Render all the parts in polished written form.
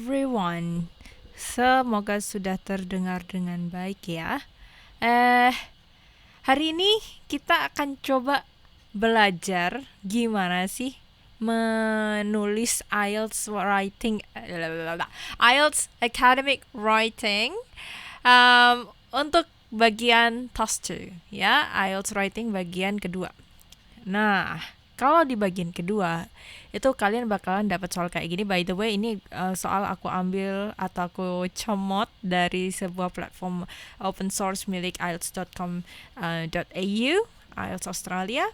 Everyone, semoga sudah terdengar dengan baik ya. Eh, Hari ini kita akan coba belajar gimana sih menulis IELTS writing, IELTS academic writing untuk bagian task 2 ya, IELTS writing bagian kedua. Nah, kalau di bagian kedua itu kalian bakalan dapat soal kayak gini. By the way, ini soal aku ambil atau aku comot dari sebuah platform open source milik ielts.com.au, IELTS Australia,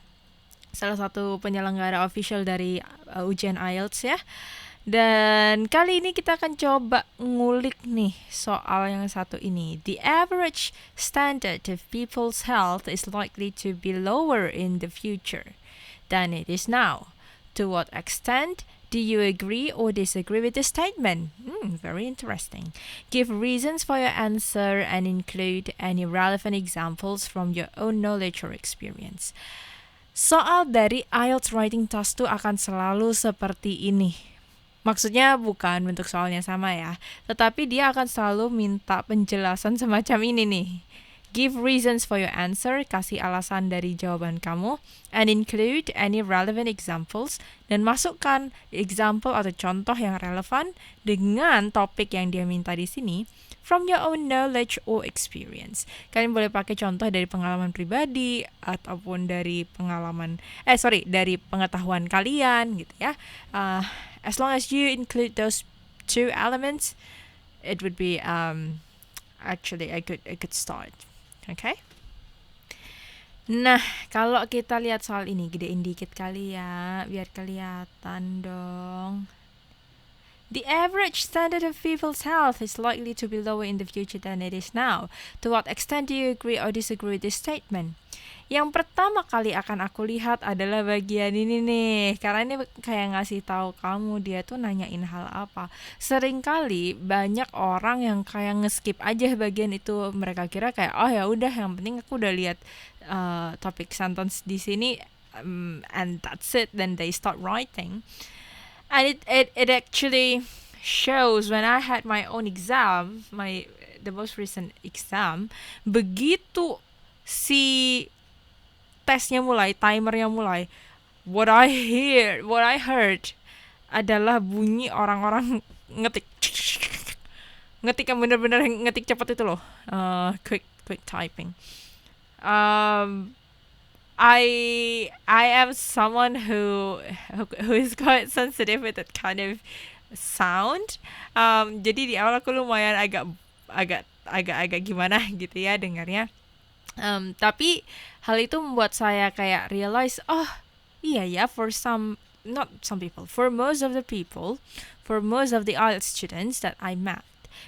salah satu penyelenggara official dari ujian IELTS ya. Dan kali ini kita akan coba ngulik nih soal yang satu ini. The average standard of people's health is likely to be lower in the future than it is now. To what extent do you agree or disagree with the statement? Very interesting. Give reasons for your answer and include any relevant examples from your own knowledge or experience. Soal dari IELTS Writing Task 2 akan selalu seperti ini. Maksudnya bukan bentuk soalnya sama ya, tetapi dia akan selalu minta penjelasan semacam ini nih. Give reasons for your answer, kasih alasan dari jawaban kamu, and include any relevant examples, dan masukkan example atau contoh yang relevan dengan topik yang dia minta di sini, from your own knowledge or experience. Kalian boleh pakai contoh dari pengalaman pribadi ataupun dari dari pengetahuan kalian gitu ya. As long as you include those two elements, it would be actually a good start. Okay? Nah, kalau kita lihat soal ini, gedein dikit kali ya, biar kelihatan dong. The average standard of people's health is likely to be lower in the future than it is now. To what extent do you agree or disagree with this statement? Yang pertama kali akan aku lihat adalah bagian ini nih, karena ini kayak ngasih tahu kamu dia tuh nanyain hal apa. Seringkali banyak orang yang kayak ngeskip aja bagian itu, mereka kira kayak oh ya udah, yang penting aku udah lihat topik sentence di sini, and that's it. Then they start writing, and it actually shows when I had my own exam, the most recent exam, begitu si tesnya mulai, timernya mulai, what I heard adalah bunyi orang-orang ngetik yang bener-bener ngetik cepat itu loh, quick typing. I am someone who is quite sensitive with that kind of sound. Jadi di awal aku lumayan agak gimana gitu ya dengarnya. Tapi hal itu membuat saya kayak realize, oh iya ya, for most of the IELTS students that I met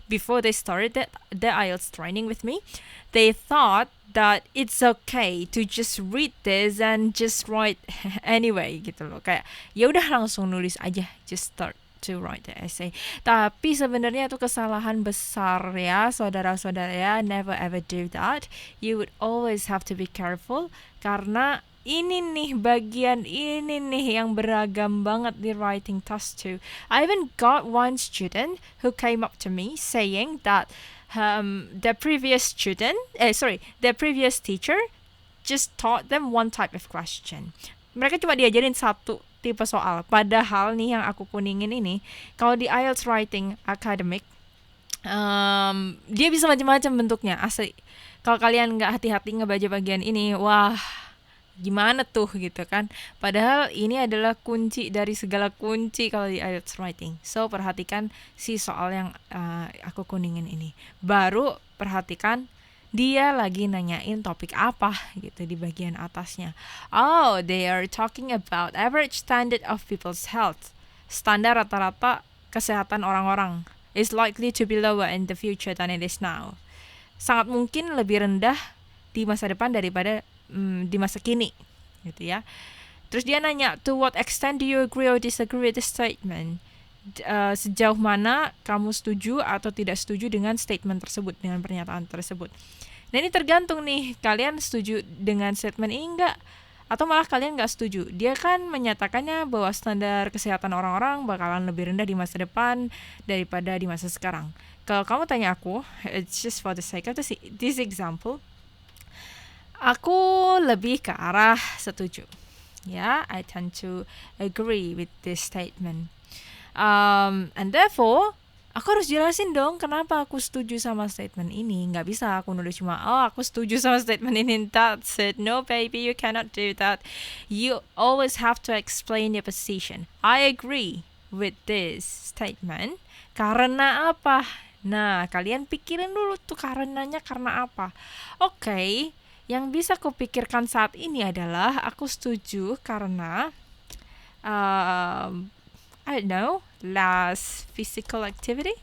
before they started the IELTS training with me, they thought that it's okay to just read this and just write anyway gitu loh, kayak ya udah langsung nulis aja, just start to write the essay. Tapi sebenarnya itu kesalahan besar ya, saudara-saudara ya. Never ever do that. You would always have to be careful, karena ini nih bagian ini nih yang beragam banget di writing task 2. I even got one student who came up to me saying that the previous teacher just taught them one type of question. Mereka cuma diajarin satu tipe soal. Padahal nih yang aku kuningin ini, kalau di IELTS Writing Academic, dia bisa macam-macam bentuknya, asli. Kalau kalian nggak hati-hati ngebaca bagian ini, wah gimana tuh gitu kan. Padahal ini adalah kunci dari segala kunci kalau di IELTS Writing. So perhatikan si soal yang aku kuningin ini. Baru perhatikan dia lagi nanyain topik apa gitu di bagian atasnya. Oh, they are talking about average standard of people's health. Standar rata-rata kesehatan orang-orang is likely to be lower in the future than it is now. Sangat mungkin lebih rendah di masa depan daripada di masa kini gitu ya. Terus dia nanya, to what extent do you agree or disagree with the statement? Sejauh mana kamu setuju atau tidak setuju dengan statement tersebut, dengan pernyataan tersebut. Nah ini tergantung nih, kalian setuju dengan statement ini enggak? Atau malah kalian nggak setuju? Dia kan menyatakannya bahwa standar kesehatan orang-orang bakalan lebih rendah di masa depan daripada di masa sekarang. Kalau kamu tanya aku, it's just for the sake of this example, aku lebih ke arah setuju. Yeah, I tend to agree with this statement. And therefore, aku harus jelasin dong kenapa aku setuju sama statement ini. Nggak bisa aku nulis cuma, aku setuju sama statement ini, that's it. No baby, you cannot do that. You always have to explain your position. I agree with this statement. Karena apa? Nah, kalian pikirin dulu tuh karenanya karena apa. Oke, yang bisa kupikirkan saat ini adalah aku setuju karena I don't know, less physical activity.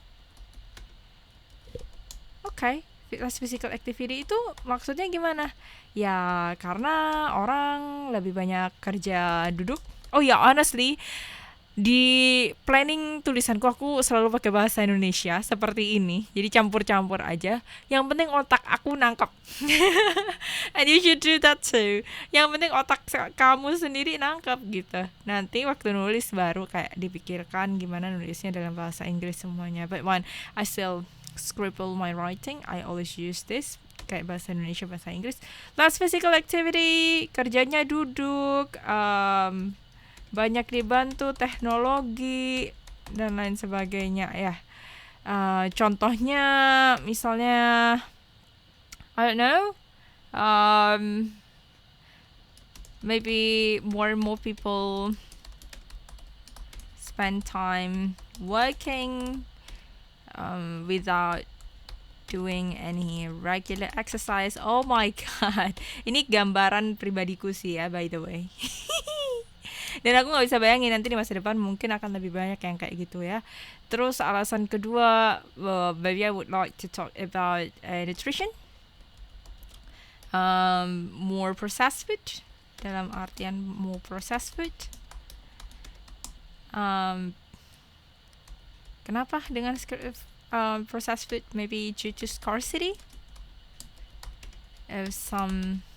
Oke, less physical activity itu maksudnya gimana? Ya karena orang lebih banyak kerja duduk. Oh ya, honestly, di planning tulisanku aku selalu pakai bahasa Indonesia seperti ini. Jadi campur-campur aja. Yang penting otak aku nangkep. And you should do that too. Yang penting otak kamu sendiri nangkep gitu. Nanti waktu nulis baru kayak dipikirkan gimana nulisnya dalam bahasa Inggris semuanya. But when I still scribble my writing, I always use this kayak bahasa Indonesia, bahasa Inggris. Last physical activity, kerjanya duduk, banyak dibantu teknologi dan lain sebagainya ya. Contohnya misalnya I don't know, maybe more and more people spend time working without doing any regular exercise. Oh my god, ini gambaran pribadiku sih ya, by the way. Dan aku nggak bisa bayangin nanti di masa depan mungkin akan lebih banyak yang kayak gitu ya. Terus alasan kedua, maybe I would like to talk about nutrition, more processed food, dalam artian more processed food. Kenapa dengan processed food? Maybe due to scarcity of some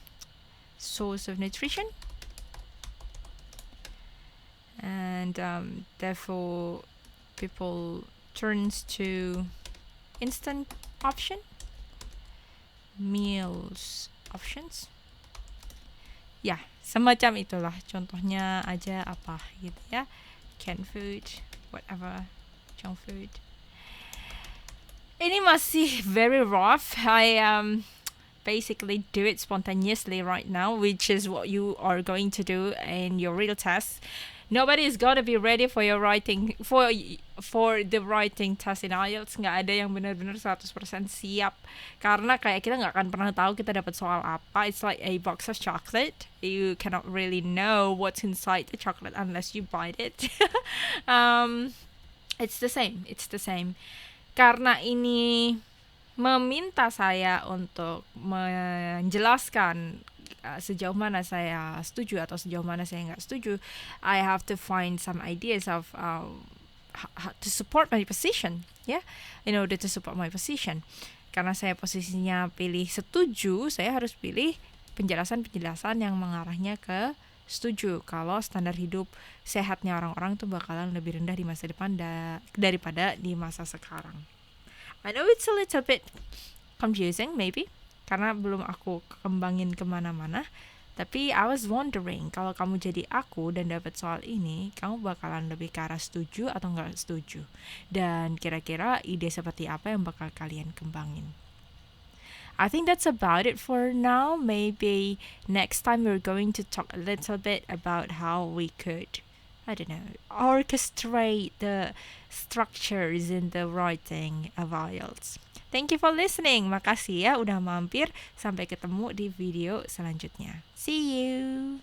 source of nutrition. And therefore people turns to instant meals options. Ya, semacam itulah. Contohnya aja apa gitu ya. Canned food, whatever, junk food. Ini masih very rough. I basically do it spontaneously right now, which is what you are going to do in your real test. Nobody is gonna be ready for your writing for the writing test in IELTS. Nggak ada yang benar-benar 100% siap karena kayak kita nggak akan pernah tahu kita dapat soal apa. It's like a box of chocolate. You cannot really know what's inside the chocolate unless you bite it. It's the same. Karena ini meminta saya untuk menjelaskan sejauh mana saya setuju atau sejauh mana saya nggak setuju, I have to find some ideas of to support my position, yeah, in order to support my position. Karena saya posisinya pilih setuju, saya harus pilih penjelasan-penjelasan yang mengarahnya ke setuju kalau standar hidup sehatnya orang-orang tuh bakalan lebih rendah di masa depan daripada di masa sekarang. I know it's a little bit confusing maybe, karena belum aku kembangin kemana-mana. Tapi I was wondering, kalau kamu jadi aku dan dapat soal ini, kamu bakalan lebih ke arah setuju atau nggak setuju? Dan kira-kira ide seperti apa yang bakal kalian kembangin? I think that's about it for now. Maybe next time we're going to talk a little bit about how we could, I don't know, orchestrate the structures in the writing of IELTS. Thank you for listening. Makasih ya udah mampir. Sampai ketemu di video selanjutnya. See you.